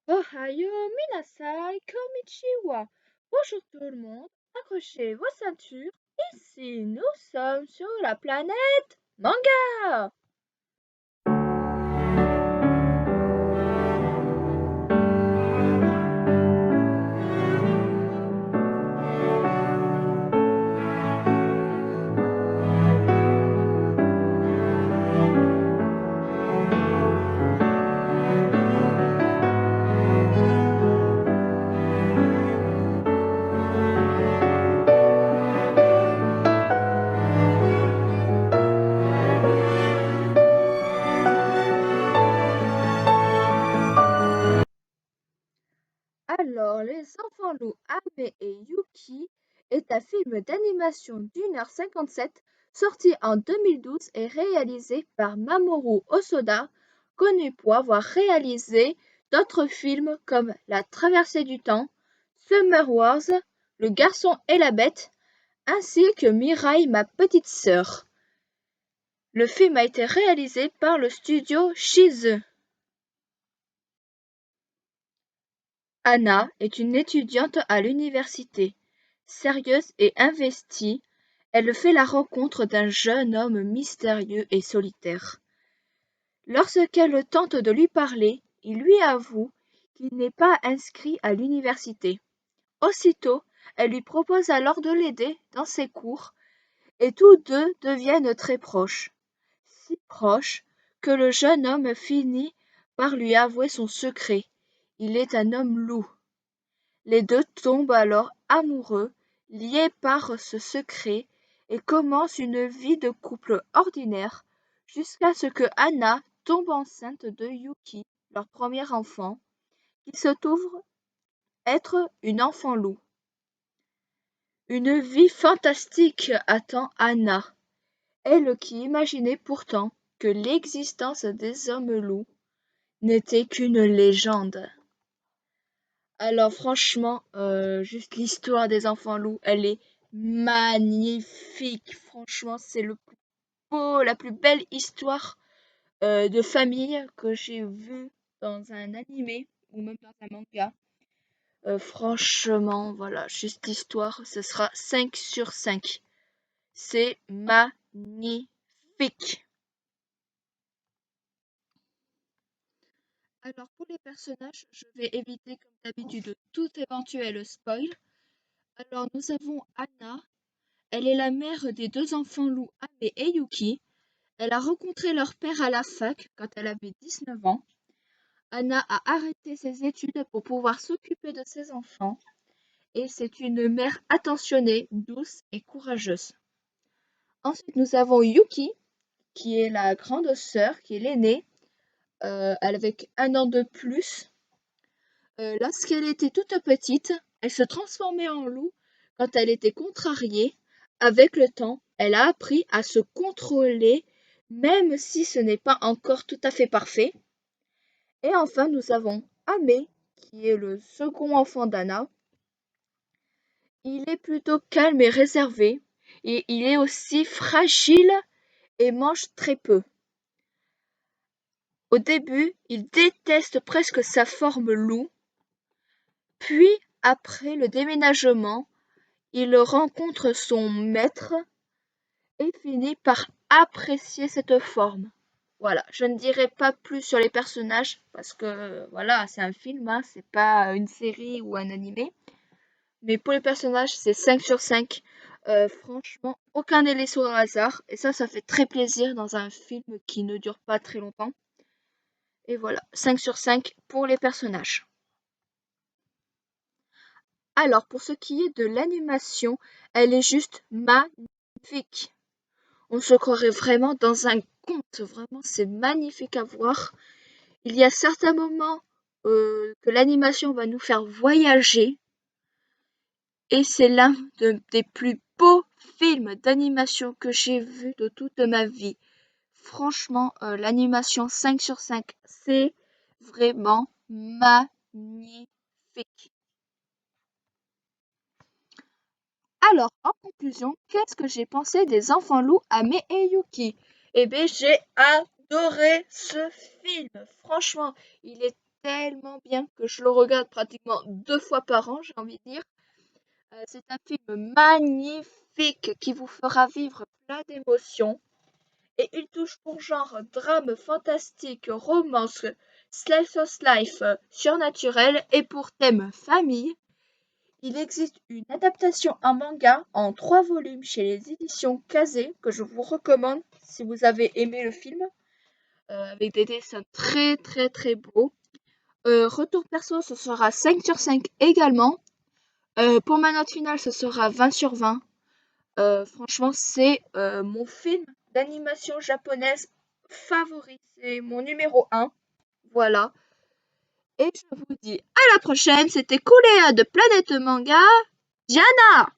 Ohayo minasai konnichiwa. Bonjour tout le monde, accrochez vos ceintures. Ici, nous sommes sur la planète Manga. Alors, Les Enfants Loups Ame et Yuki est un film d'animation d'1h57 sorti en 2012 et réalisé par Mamoru Hosoda, connu pour avoir réalisé d'autres films comme La Traversée du Temps, Summer Wars, Le Garçon et la Bête, ainsi que Mirai, ma petite sœur. Le film a été réalisé par le studio Shizu. Anna est une étudiante à l'université. Sérieuse et investie, elle fait la rencontre d'un jeune homme mystérieux et solitaire. Lorsqu'elle tente de lui parler, il lui avoue qu'il n'est pas inscrit à l'université. Aussitôt, elle lui propose alors de l'aider dans ses cours et tous deux deviennent très proches. Si proches que le jeune homme finit par lui avouer son secret. Il est un homme loup. Les deux tombent alors amoureux, liés par ce secret, et commencent une vie de couple ordinaire jusqu'à ce que Anna tombe enceinte de Yuki, leur premier enfant, qui se trouve être une enfant loup. Une vie fantastique attend Anna, elle qui imaginait pourtant que l'existence des hommes loups n'était qu'une légende. Alors franchement, juste l'histoire des enfants loups, elle est magnifique. Franchement, c'est la plus belle histoire de famille que j'ai vue dans un animé ou même dans un manga. Franchement, voilà, juste l'histoire, ce sera 5 sur 5. C'est magnifique. Alors pour les personnages, je vais éviter comme d'habitude tout éventuel spoil. Alors nous avons Anna. Elle est la mère des deux enfants loups Ame et Yuki. Elle a rencontré leur père à la fac quand elle avait 19 ans. Anna a arrêté ses études pour pouvoir s'occuper de ses enfants et c'est une mère attentionnée, douce et courageuse. Ensuite, nous avons Yuki, qui est la grande sœur, qui est l'aînée, avec un an de plus. Lorsqu'elle était toute petite, elle se transformait en loup quand elle était contrariée. Avec le temps, elle a appris à se contrôler, même si ce n'est pas encore tout à fait parfait. Et enfin, nous avons Ame, qui est le second enfant d'Anna. Il est plutôt calme et réservé, et il est aussi fragile et mange très peu. Au début, il déteste presque sa forme loup, puis après le déménagement, il rencontre son maître et finit par apprécier cette forme. Voilà, je ne dirai pas plus sur les personnages parce que voilà, c'est un film, hein, c'est pas une série ou un animé. Mais pour les personnages, c'est 5 sur 5. Franchement, aucun n'est laissé au hasard. Et ça fait très plaisir dans un film qui ne dure pas très longtemps. Et voilà, 5 sur 5 pour les personnages. Alors, pour ce qui est de l'animation, elle est juste magnifique. On se croirait vraiment dans un conte. Vraiment, c'est magnifique à voir. Il y a certains moments que l'animation va nous faire voyager. Et c'est l'un des plus beaux films d'animation que j'ai vu de toute ma vie. Franchement, l'animation 5 sur 5, c'est vraiment magnifique. Alors, en conclusion, qu'est-ce que j'ai pensé des Enfants loups Ame et Yuki? Eh bien, j'ai adoré ce film. Franchement, il est tellement bien que je le regarde pratiquement 2 fois par an, j'ai envie de dire. C'est un film magnifique qui vous fera vivre plein d'émotions et il touche pour genre drame fantastique, romance, slice of life, surnaturel et pour thème famille. Il existe une adaptation en manga en 3 volumes chez les éditions Kazé que je vous recommande si vous avez aimé le film, avec des dessins très très très beaux. Retour perso, ce sera 5 sur 5 également. Pour ma note finale, ce sera 20 sur 20. Franchement, c'est mon film d'animation japonaise favori. C'est mon numéro 1. Voilà. Et je vous dis à la prochaine. C'était Kouléa de Planète Manga. Diana!